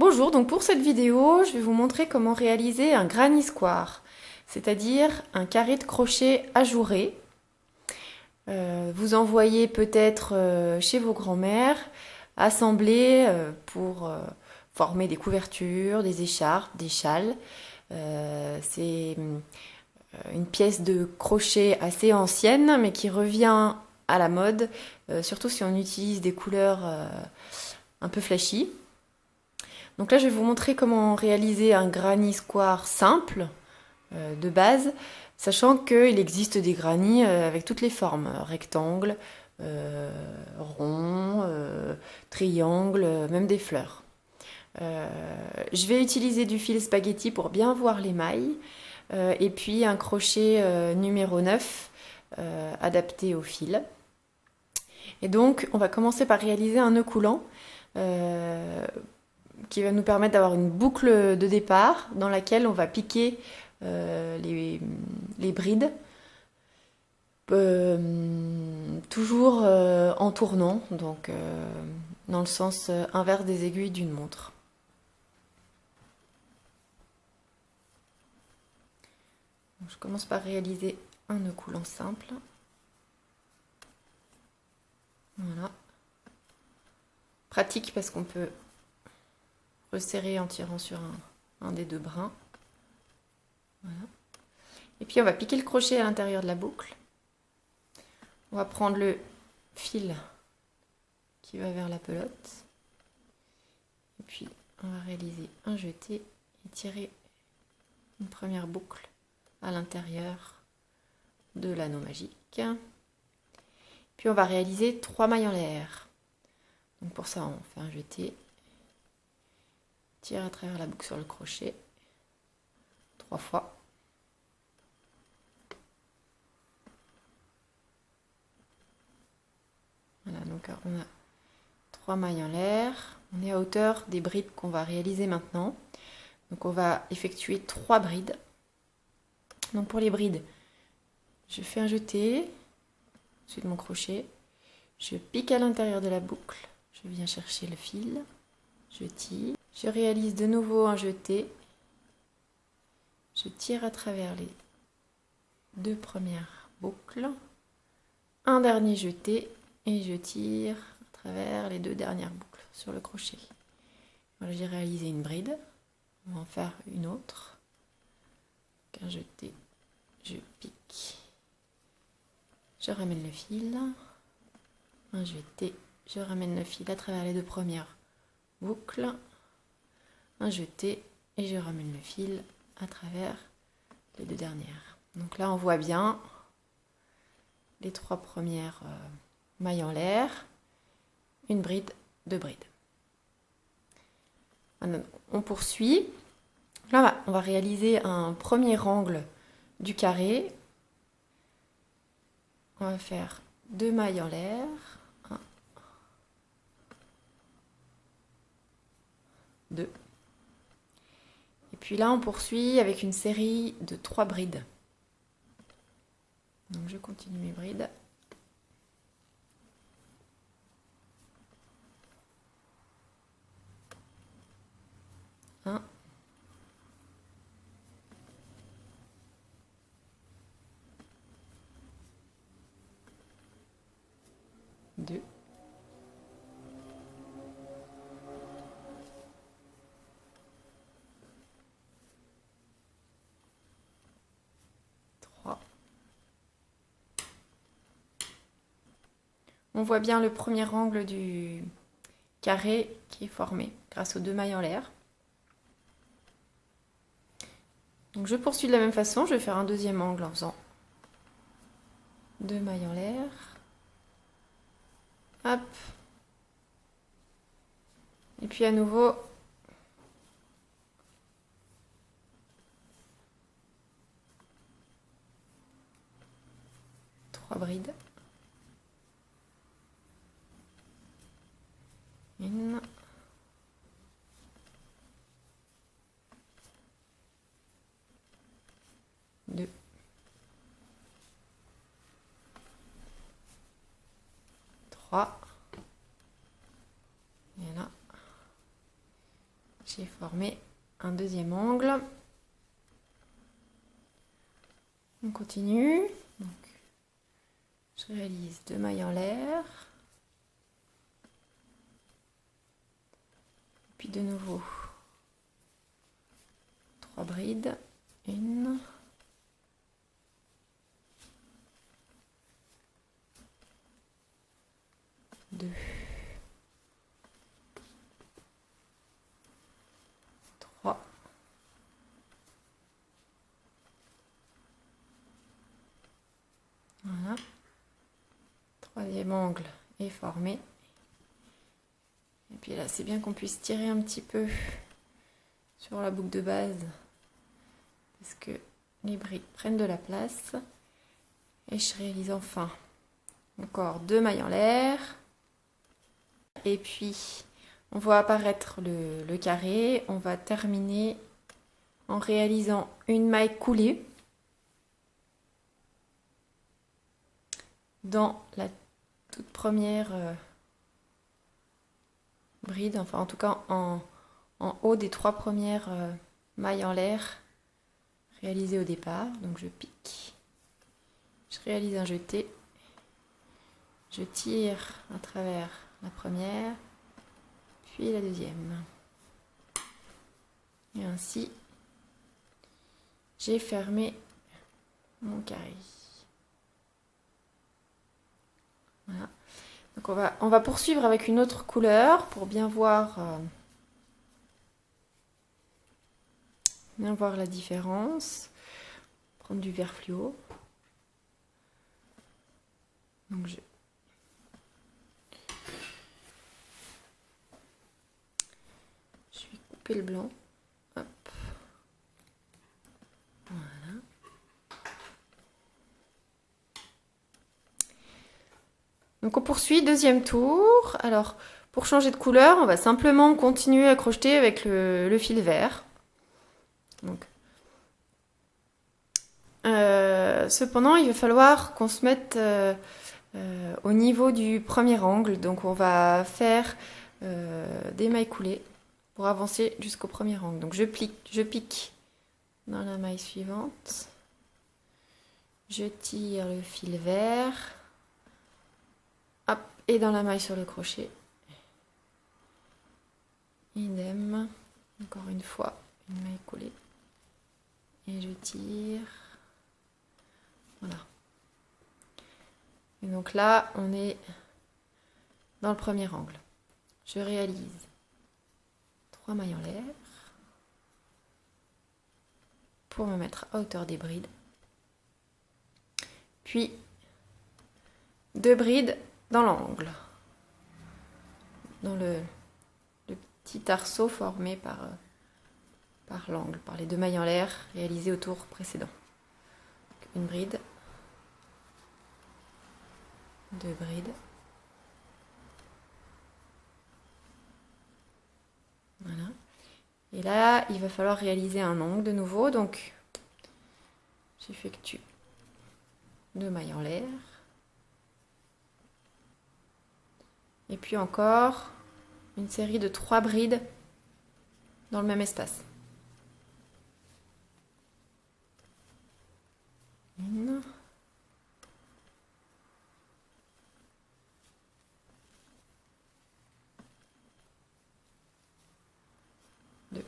Bonjour, donc pour cette vidéo, je vais vous montrer comment réaliser un granny square, c'est-à-dire un carré de crochet ajouré. Vous envoyez peut-être chez vos grands-mères, assemblés pour former des couvertures, des écharpes, des châles. C'est une pièce de crochet assez ancienne, mais qui revient à la mode, surtout si on utilise des couleurs un peu flashy. Donc là, je vais vous montrer comment réaliser un granny square simple de base, sachant qu'il existe des granny avec toutes les formes, rectangle, rond, triangle, même des fleurs. Je vais utiliser du fil spaghetti pour bien voir les mailles, et puis un crochet numéro 9 adapté au fil. Et donc, on va commencer par réaliser un nœud coulant qui va nous permettre d'avoir une boucle de départ dans laquelle on va piquer les brides, toujours en tournant, donc dans le sens inverse des aiguilles d'une montre. Donc, je commence par réaliser un nœud coulant simple. Voilà. Pratique parce qu'on peut resserrer en tirant sur un des deux brins. Voilà. Et puis on va piquer le crochet à l'intérieur de la boucle. On va prendre le fil qui va vers la pelote. Et puis on va réaliser un jeté et tirer une première boucle à l'intérieur de l'anneau magique. Puis on va réaliser 3 mailles en l'air. Donc pour ça on fait un jeté, tire à travers la boucle sur le crochet 3 fois. Voilà, donc on a 3 mailles en l'air. On est à hauteur des brides qu'on va réaliser maintenant. Donc on va effectuer 3 brides. Donc pour les brides, je fais un jeté, ensuite mon crochet, je pique à l'intérieur de la boucle, je viens chercher le fil, je tire, je réalise de nouveau un jeté, je tire à travers les 2 premières boucles, un dernier jeté et je tire à travers les 2 dernières boucles sur le crochet. Voilà, j'ai réalisé une bride, on va en faire une autre. Donc un jeté, je pique, je ramène le fil, un jeté, je ramène le fil à travers les 2 premières boucles, un jeté et je ramène le fil à travers les 2 dernières. Donc là on voit bien les 3 premières mailles en l'air, une bride, 2 brides. On poursuit. Là on va réaliser un premier angle du carré. On va faire 2 mailles en l'air, 1, 2. Et puis là on poursuit avec une série de 3 brides. Donc je continue mes brides. 1, 2, 3. On voit bien le premier angle du carré qui est formé grâce aux 2 mailles en l'air. Donc je poursuis de la même façon, je vais faire un deuxième angle en faisant 2 mailles en l'air. Hop. Et puis à nouveau, trois brides. Une. 2. 3. Et là. J'ai formé un deuxième angle. On continue. Donc, je réalise 2 mailles en l'air. Puis de nouveau 3 brides. 1, 2, 3. Voilà. Troisième angle est formé. Et puis là, c'est bien qu'on puisse tirer un petit peu sur la boucle de base parce que les brides prennent de la place. Et je réalise enfin encore 2 mailles en l'air. Et puis, on voit apparaître le carré. On va terminer en réalisant une maille coulée dans la toute première bride, enfin en tout cas en haut des 3 premières mailles en l'air réalisées au départ. Donc je pique, je réalise un jeté, je tire à travers la première, puis la deuxième. Et ainsi, j'ai fermé mon carré. Voilà. Donc on va poursuivre avec une autre couleur pour bien voir la différence. Prendre du vert fluo. Donc je vais couper le blanc. Hop. Voilà. Donc on poursuit, deuxième tour. Alors pour changer de couleur, on va simplement continuer à crocheter avec le fil vert. Donc, cependant, il va falloir qu'on se mette au niveau du premier angle. Donc on va faire des mailles coulées pour avancer jusqu'au premier angle. Donc je pique dans la maille suivante. Je tire le fil vert. Hop, et dans la maille sur le crochet. Idem. Encore une fois, une maille coulée. Et je tire. Voilà. Et donc là, on est dans le premier angle. Je réalise 3 mailles en l'air pour me mettre à hauteur des brides. Puis 2 brides dans l'angle, dans le petit arceau formé par l'angle, par les 2 mailles en l'air réalisées au tour précédent. Donc, une bride, 2 brides. Voilà. Et là, il va falloir réaliser un angle de nouveau. Donc, j'effectue 2 mailles en l'air. Et puis encore une série de 3 brides dans le même espace. 1, 2,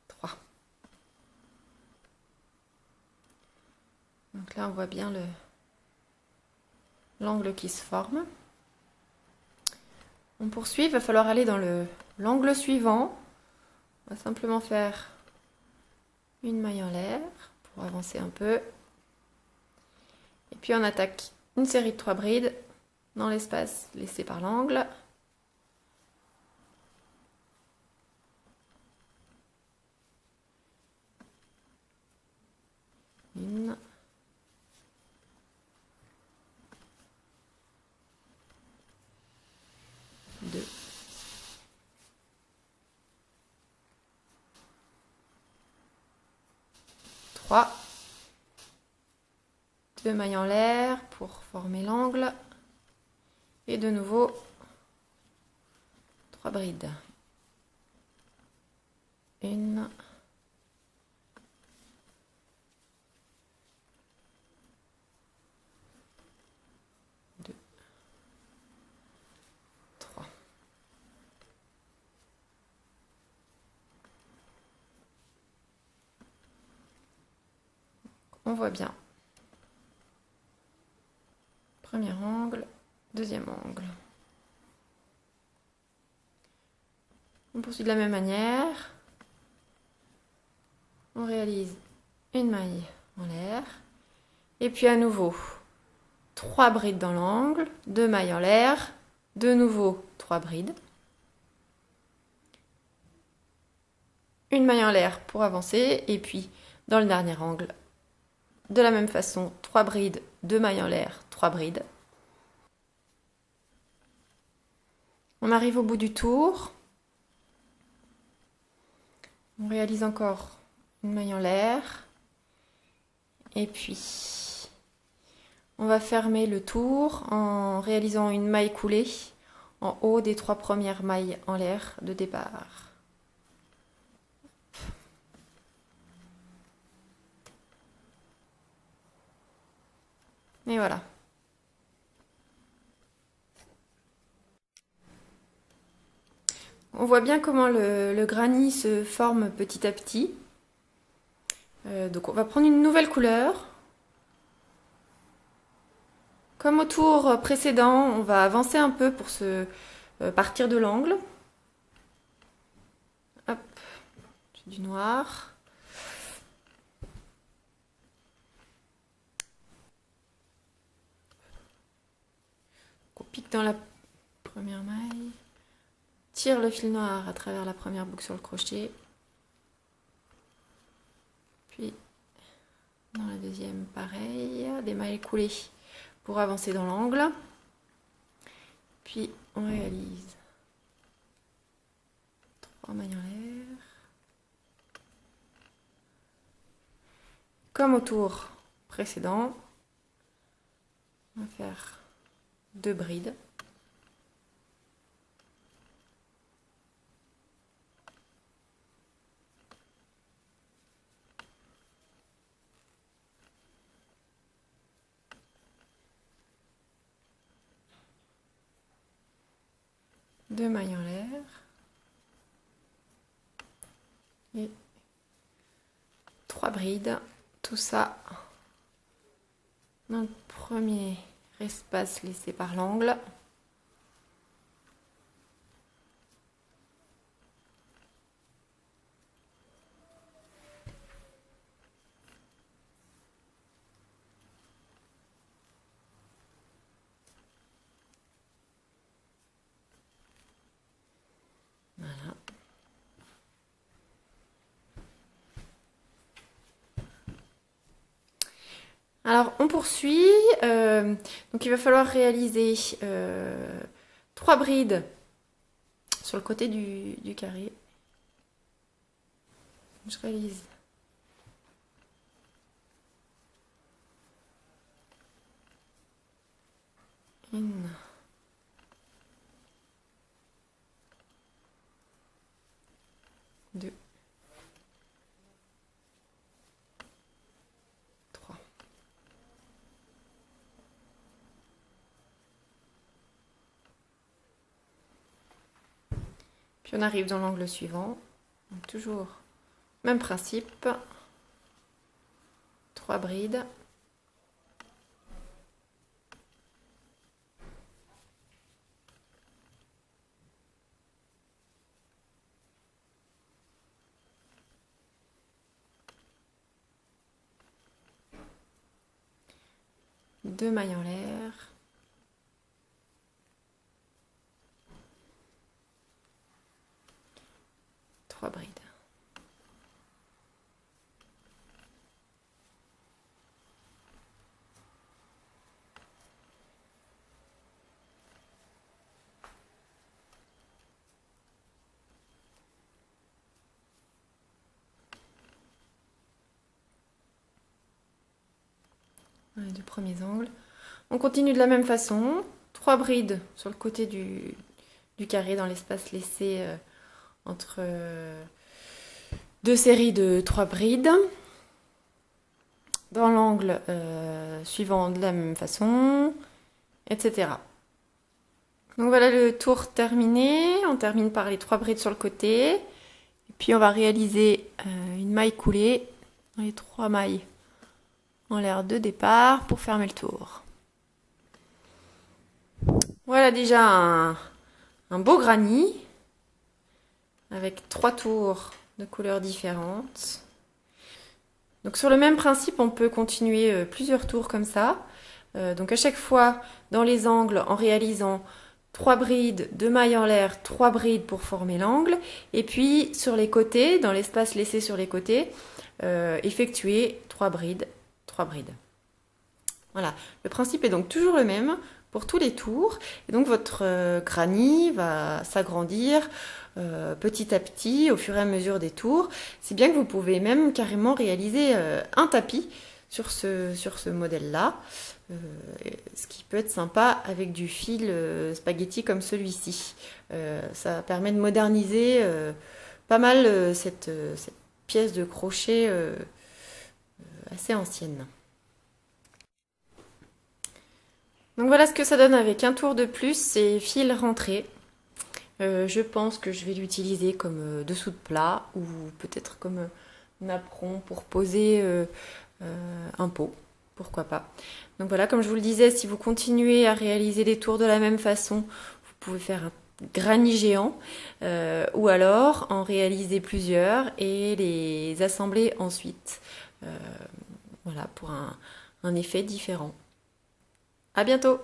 3. Donc là, on voit bien l'angle qui se forme. On poursuit, il va falloir aller dans l'angle suivant. On va simplement faire une maille en l'air pour avancer un peu. Et puis on attaque une série de 3 brides dans l'espace laissé par l'angle. Une. 2. 3. 2 mailles en l'air pour former l'angle. Et de nouveau, 3 brides. 1, 2, 3. On voit bien. Premier angle, deuxième angle. On poursuit de la même manière. On réalise une maille en l'air. Et puis à nouveau, 3 brides dans l'angle, 2 mailles en l'air, de nouveau 3 brides. Une maille en l'air pour avancer. Et puis dans le dernier angle, de la même façon, 3 brides, 2 mailles en l'air, 3 brides. On arrive au bout du tour. On réalise encore une maille en l'air. Et puis, on va fermer le tour en réalisant une maille coulée en haut des 3 premières mailles en l'air de départ. Et voilà. On voit bien comment le granit se forme petit à petit. Donc on va prendre une nouvelle couleur. Comme au tour précédent, on va avancer un peu pour se partir de l'angle. Hop, du noir. On pique dans la première maille. Tire le fil noir à travers la première boucle sur le crochet. Puis dans la deuxième, pareil, des mailles coulées pour avancer dans l'angle. Puis on réalise 3 mailles en l'air. Comme au tour précédent, on va faire 2 brides. Deux mailles en l'air et 3 brides, tout ça dans le premier espace laissé par l'angle. Voilà. Alors on poursuit, donc il va falloir réaliser 3 brides sur le côté du carré. Je réalise une, 2, 3. Puis on arrive dans l'angle suivant. Donc toujours même principe. 3 brides. Deux mailles en l'air. Trois brides. dans les 2 premiers angles. On continue de la même façon, 3 brides sur le côté du carré dans l'espace laissé entre 2 séries de 3 brides. Dans l'angle suivant de la même façon, etc. Donc voilà le tour terminé. On termine par les 3 brides sur le côté. Et puis on va réaliser une maille coulée dans les 3 mailles en l'air de départ pour fermer le tour. Voilà déjà un beau granit avec 3 tours de couleurs différentes. Donc sur le même principe, on peut continuer plusieurs tours comme ça. Donc à chaque fois, dans les angles, en réalisant 3 brides, 2 mailles en l'air, 3 brides pour former l'angle. Et puis sur les côtés, dans l'espace laissé sur les côtés, effectuer 3 brides, 3 brides. Voilà, le principe est donc toujours le même pour tous les tours. Et donc votre granit va s'agrandir petit à petit au fur et à mesure des tours. C'est bien que vous pouvez même carrément réaliser un tapis sur ce modèle-là, ce qui peut être sympa avec du fil spaghetti comme celui-ci. Ça permet de moderniser pas mal cette pièce de crochet assez ancienne. Donc voilà ce que ça donne avec un tour de plus, c'est fil rentré. Je pense que je vais l'utiliser comme dessous de plat ou peut-être comme napperon pour poser un pot, pourquoi pas. Donc voilà, comme je vous le disais, si vous continuez à réaliser les tours de la même façon, vous pouvez faire un granit géant ou alors en réaliser plusieurs et les assembler ensuite. Voilà, pour un effet différent. À bientôt!